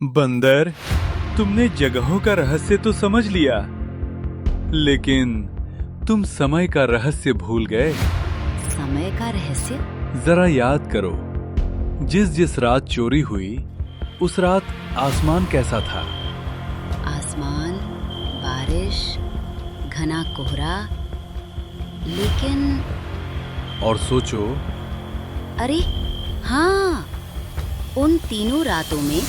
बंदर, तुमने जगहों का रहस्य तो समझ लिया, लेकिन तुम समय का रहस्य भूल गए। समय का रहस्य? जरा याद करो, जिस रात चोरी हुई उस रात आसमान कैसा था? आसमान, बारिश, घना कोहरा, लेकिन और सोचो। अरे हाँ, उन तीनों रातों में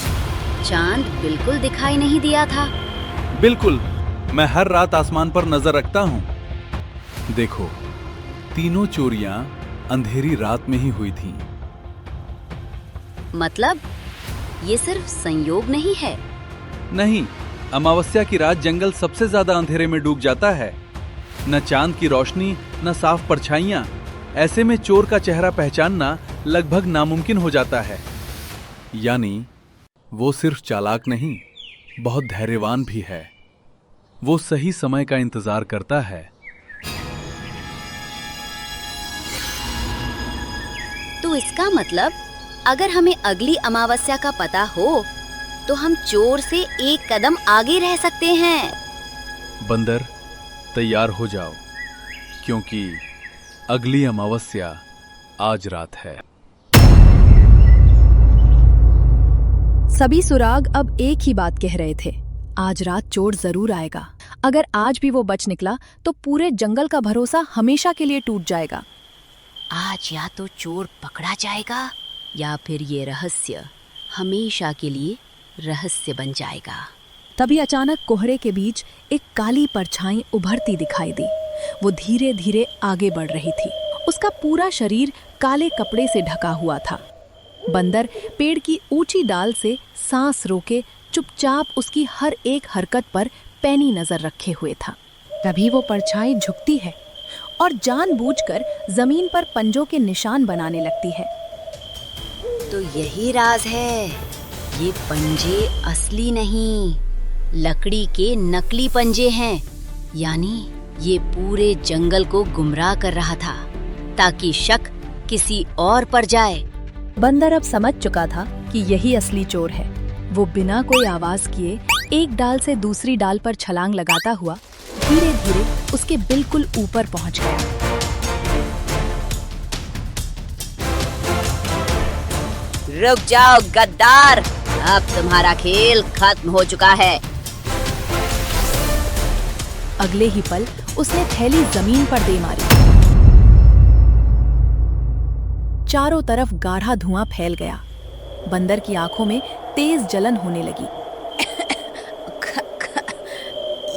चांद बिल्कुल दिखाई नहीं दिया था। बिल्कुल, मैं हर रात आसमान पर नजर रखता हूँ। देखो, तीनों चोरियां अंधेरी रात में ही हुई थीं। मतलब ये सिर्फ संयोग नहीं है? नहीं, अमावस्या की रात जंगल सबसे ज्यादा अंधेरे में डूब जाता है। न चांद की रोशनी, न साफ परछाइयां। ऐसे में चोर का चेहरा पहचानना लगभग नामुमकिन हो जाता है। यानी वो सिर्फ चालाक नहीं, बहुत धैर्यवान भी है। वो सही समय का इंतजार करता है। तो इसका मतलब अगर हमें अगली अमावस्या का पता हो तो हम चोर से एक कदम आगे रह सकते हैं। बंदर, तैयार हो जाओ, क्योंकि अगली अमावस्या आज रात है। सभी सुराग अब एक ही बात कह रहे थे, आज रात चोर जरूर आएगा। अगर आज भी वो बच निकला तो पूरे जंगल का भरोसा हमेशा के लिए टूट जाएगा। आज या तो चोर पकड़ा जाएगा या फिर ये रहस्य हमेशा के लिए रहस्य बन जाएगा। तभी अचानक कोहरे के बीच एक काली परछाई उभरती दिखाई दी। वो धीरे धीरे आगे बढ़ रही थी। उसका पूरा शरीर काले कपड़े से ढका हुआ था। बंदर पेड़ की ऊंची डाल से सांस रोके चुपचाप उसकी हर एक हरकत पर पैनी नजर रखे हुए था। तभी वो परछाई झुकती है और जानबूझकर जमीन पर पंजों के निशान बनाने लगती है। तो यही राज है, ये पंजे असली नहीं, लकड़ी के नकली पंजे हैं। यानी ये पूरे जंगल को गुमराह कर रहा था ताकि शक किसी और पर जाए। बंदर अब समझ चुका था कि यही असली चोर है। वो बिना कोई आवाज किए एक डाल से दूसरी डाल पर छलांग लगाता हुआ धीरे धीरे उसके बिल्कुल ऊपर पहुंच गया। रुक जाओ गद्दार, अब तुम्हारा खेल खत्म हो चुका है। अगले ही पल उसने थैली जमीन पर दे मारी। चारों तरफ गाढ़ा धुआं फैल गया। बंदर की आंखों में तेज जलन होने लगी।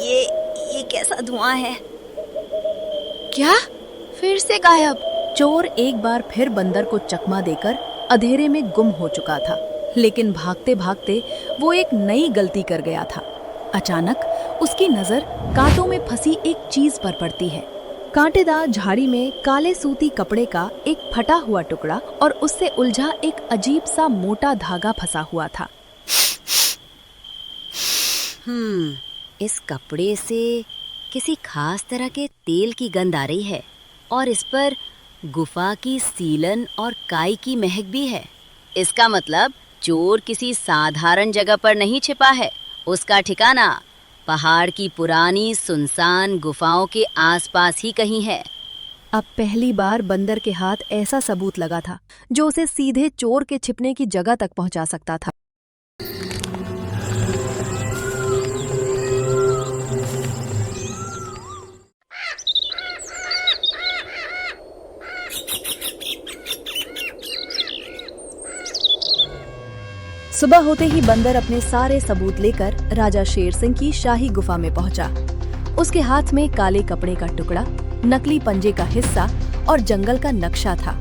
ये कैसा धुआं है? क्या? फिर से गायब? चोर एक बार फिर बंदर को चकमा देकर अंधेरे में गुम हो चुका था। लेकिन भागते भागते वो एक नई गलती कर गया था। अचानक उसकी नजर कांटों में फंसी एक चीज पर पड़ती है। कांटेदार झाड़ी में काले सूती कपड़े का एक फटा हुआ टुकड़ा और उससे उलझा एक अजीब सा मोटा धागा फंसा हुआ था। इस कपड़े से किसी खास तरह के तेल की गंध आ रही है और इस पर गुफा की सीलन और काई की महक भी है। इसका मतलब चोर किसी साधारण जगह पर नहीं छिपा है। उसका ठिकाना पहाड़ की पुरानी सुनसान गुफाओं के आसपास ही कहीं है। अब पहली बार बंदर के हाथ ऐसा सबूत लगा था जो उसे सीधे चोर के छिपने की जगह तक पहुंचा सकता था। सुबह होते ही बंदर अपने सारे सबूत लेकर राजा शेर सिंह की शाही गुफा में पहुंचा। उसके हाथ में काले कपड़े का टुकड़ा, नकली पंजे का हिस्सा और जंगल का नक्शा था।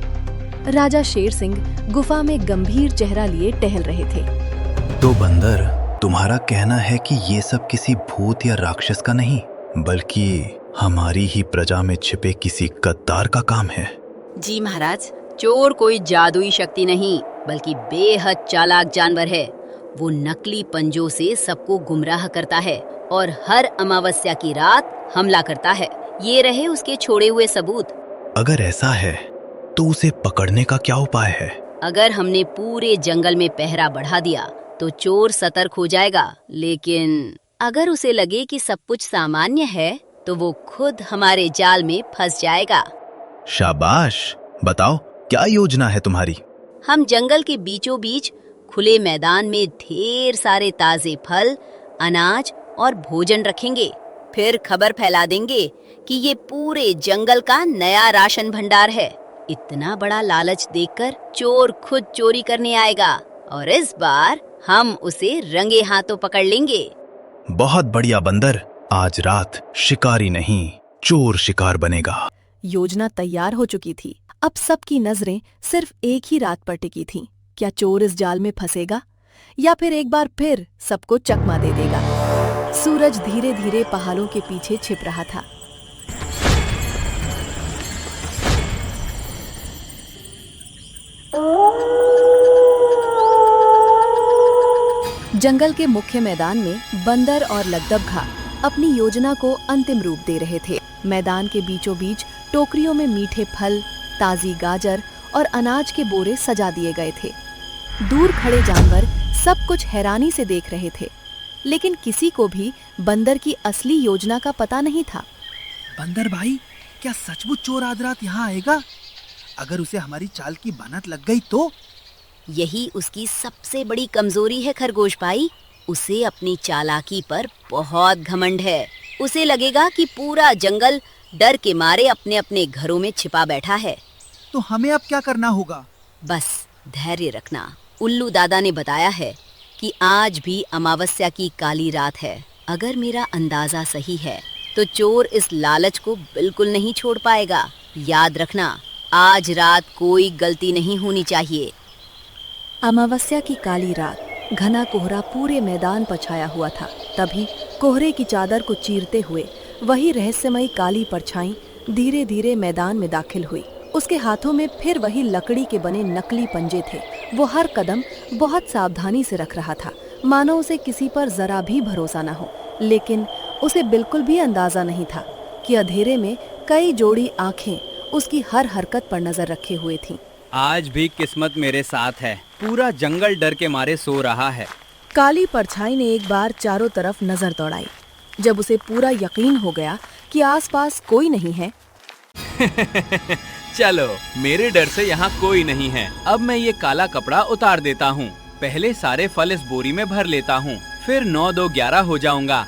राजा शेर सिंह गुफा में गंभीर चेहरा लिए टहल रहे थे। तो बंदर, तुम्हारा कहना है कि ये सब किसी भूत या राक्षस का नहीं, बल्कि हमारी ही प्रजा में छिपे किसी गद्दार का काम है? जी महाराज, चोर कोई जादुई शक्ति नहीं बल्कि बेहद चालाक जानवर है। वो नकली पंजों से सबको गुमराह करता है और हर अमावस्या की रात हमला करता है। ये रहे उसके छोड़े हुए सबूत। अगर ऐसा है तो उसे पकड़ने का क्या उपाय है? अगर हमने पूरे जंगल में पहरा बढ़ा दिया तो चोर सतर्क हो जाएगा, लेकिन अगर उसे लगे कि सब कुछ सामान्य है तो वो खुद हमारे जाल में फंस जाएगा। शाबाश, बताओ क्या योजना है तुम्हारी? हम जंगल के बीचों बीच खुले मैदान में ढेर सारे ताजे फल, अनाज और भोजन रखेंगे। फिर खबर फैला देंगे कि ये पूरे जंगल का नया राशन भंडार है। इतना बड़ा लालच देखकर चोर खुद चोरी करने आएगा और इस बार हम उसे रंगे हाथों पकड़ लेंगे। बहुत बढ़िया बंदर, आज रात शिकारी नहीं चोर शिकार बनेगा। योजना तैयार हो चुकी थी। अब सबकी नजरें सिर्फ एक ही रात पर टिकी थीं। क्या चोर इस जाल में फंसेगा या फिर एक बार फिर सबको चकमा दे देगा? सूरज धीरे धीरे पहाड़ों के पीछे छिप रहा था। जंगल के मुख्य मैदान में बंदर और लद्दबघा अपनी योजना को अंतिम रूप दे रहे थे। मैदान के बीचों बीच टोकरियों में मीठे फल, ताजी गाजर और अनाज के बोरे सजा दिए गए थे। दूर खड़े जानवर सब कुछ हैरानी से देख रहे थे, लेकिन किसी को भी बंदर की असली योजना का पता नहीं था। बंदर भाई, क्या सचमुच चोर आज रात यहाँ आएगा? अगर उसे हमारी चाल की भनक लग गई तो? यही उसकी सबसे बड़ी कमजोरी है खरगोश भाई। उसे अपनी चालाकी पर बहुत घमंड है। उसे लगेगा कि पूरा जंगल डर के मारे अपने अपने घरों में छिपा बैठा है। तो हमें अब क्या करना होगा? बस धैर्य रखना। उल्लू दादा ने बताया है कि आज भी अमावस्या की काली रात है। अगर मेरा अंदाजा सही है तो चोर इस लालच को बिल्कुल नहीं छोड़ पाएगा। याद रखना, आज रात कोई गलती नहीं होनी चाहिए। अमावस्या की काली रात, घना कोहरा पूरे मैदान पर छाया हुआ था। तभी कोहरे की चादर को चीरते हुए वही रहस्यमयी काली परछाई धीरे धीरे मैदान में दाखिल हुई। उसके हाथों में फिर वही लकड़ी के बने नकली पंजे थे। वो हर कदम बहुत सावधानी से रख रहा था, मानो उसे किसी पर जरा भी भरोसा न हो। लेकिन उसे बिल्कुल भी अंदाजा नहीं था कि अंधेरे में कई जोड़ी आंखें उसकी हर हरकत पर नजर रखे हुए थीं। आज भी किस्मत मेरे साथ है। पूरा जंगल डर के मारे सो रहा है। काली परछाई ने एक बार चारों तरफ नजर दौड़ाई। जब उसे पूरा यकीन हो गया कि आसपास कोई नहीं है, चलो, मेरे डर से यहाँ कोई नहीं है। अब मैं ये काला कपड़ा उतार देता हूँ। पहले सारे फल इस बोरी में भर लेता हूँ, फिर 9 2 11 हो जाऊंगा।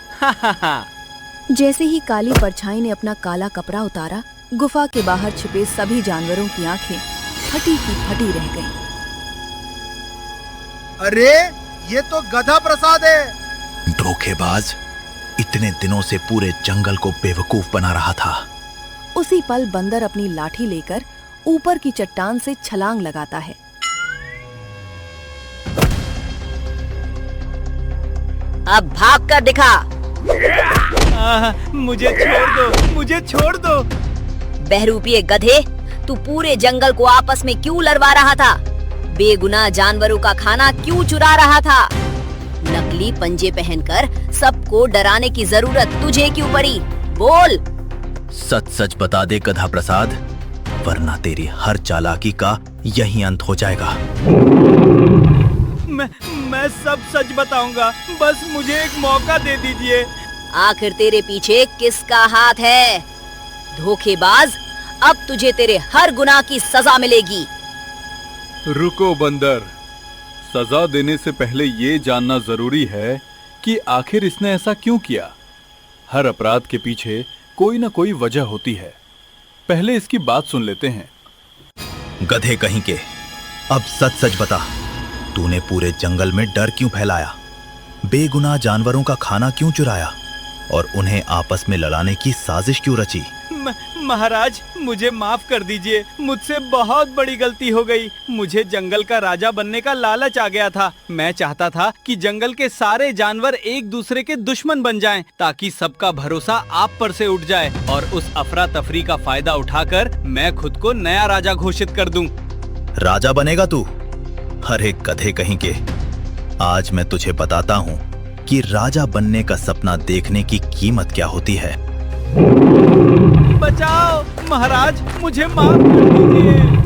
जैसे ही काली परछाई ने अपना काला कपड़ा उतारा, गुफा के बाहर छिपे सभी जानवरों की आंखें फटी की फटी रह गईं। अरे, ये तो गधा प्रसाद है। धोखेबाज, इतने दिनों से पूरे जंगल को बेवकूफ बना रहा था। उसी पल बंदर अपनी लाठी लेकर ऊपर की चट्टान से छलांग लगाता है। अब भाग कर दिखा। मुझे छोड़ दो, मुझे छोड़ दो। बहरूपिये गधे, तू पूरे जंगल को आपस में क्यों लड़वा रहा था? बेगुनाह जानवरों का खाना क्यों चुरा रहा था? नकली पंजे पहनकर सबको डराने की जरूरत तुझे क्यों पड़ी? बोल। सच सच बता दे गधा प्रसाद, वरना तेरी हर चालाकी का यही अंत हो जाएगा। मैं सब सच बताऊंगा, बस मुझे एक मौका दे दीजिए। आखिर तेरे पीछे किसका हाथ है? धोखेबाज, अब तुझे तेरे हर गुनाह की सजा मिलेगी। रुको बंदर, सजा देने से पहले ये जानना जरूरी है कि आखिर इसने ऐसा क्यों किया। हर अपराध के पीछे कोई ना कोई वजह होती है। पहले इसकी बात सुन लेते हैं। गधे कहीं के, अब सच सच बता, तूने पूरे जंगल में डर क्यों फैलाया? बेगुनाह जानवरों का खाना क्यों चुराया और उन्हें आपस में लड़ाने की साजिश क्यों रची? महाराज, मुझे माफ कर दीजिए। मुझसे बहुत बड़ी गलती हो गई। मुझे जंगल का राजा बनने का लालच आ गया था। मैं चाहता था कि जंगल के सारे जानवर एक दूसरे के दुश्मन बन जाएं, ताकि सबका भरोसा आप पर से उठ जाए और उस अफरा तफरी का फायदा उठाकर मैं खुद को नया राजा घोषित कर दूं। राजा बनेगा तू? अरे गधे कहीं के, आज मैं तुझे बताता हूँ कि राजा बनने का सपना देखने की कीमत क्या होती है। बचाओ महाराज, मुझे माफ कर दीजिए।